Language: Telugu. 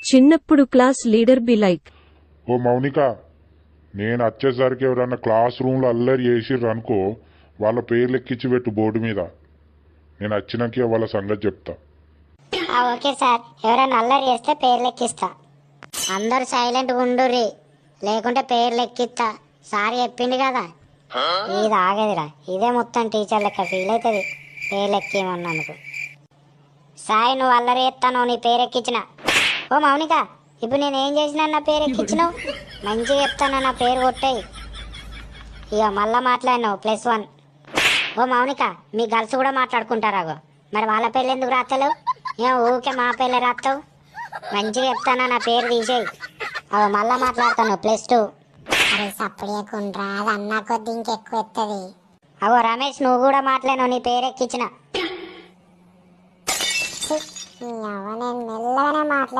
చిన్నప్పుడు క్లాస్ లీడర్ బి లైక్. ఓ మౌనిక, నేను వచ్చేసరికి ఎవరన్నా క్లాస్ రూమ్లో అల్లరి చేసిర్రు అనుకో, వాళ్ళ పేర్లు ఎక్కించి పెట్టు బోర్డు మీద. నేను వచ్చినాక వాళ్ళ సంగతి చెప్తా. ఓకే సార్, ఎవరైనా అల్లరి చేస్తే పేర్లు ఎక్కిస్తా. అందరు సైలెంట్గా ఉండుర్రి, లేకుంటే పేర్లు ఎక్కిస్తా. సార్ చెప్పింది కదా, ఇది ఆగదురా. ఇదే మొత్తం టీచర్ లెక్క ఫీల్ అవుతుంది పేర్లు ఎక్కిమన్నందుకు. సాయి, నువ్వు అల్లరి చేస్తాను, నీ పేరు ఎక్కించిన. ఓ మౌనిక, ఇప్పుడు నేను ఏం చేసినా నా పేరు ఎక్కించినావు. మంచిగా చెప్తాను, నా పేరు కొట్టేయి. ఇక మళ్ళా మాట్లాడినావు +1. ఓ మౌనిక, మీ గర్ల్స్ కూడా మాట్లాడుకుంటారాగో, మరి వాళ్ళ పేర్లు ఎందుకు రాస్తలేవు? ఏం ఊరికే మా పేర్లే రాస్తావు? మంచిగా చెప్తానా, నా పేరు తీసేయి. అవి మళ్ళా మాట్లాడతాను +2. అరే సప్పుడేకుండ్రా, అది అన్నా కొద్ది ఇంకెక్కువ ఎత్తది. అవో రమేష్, నువ్వు కూడా మాట్లాడినావు, నీ పేరు ఎక్కించిన. నేను మెల్లగానే మాట్లాడు.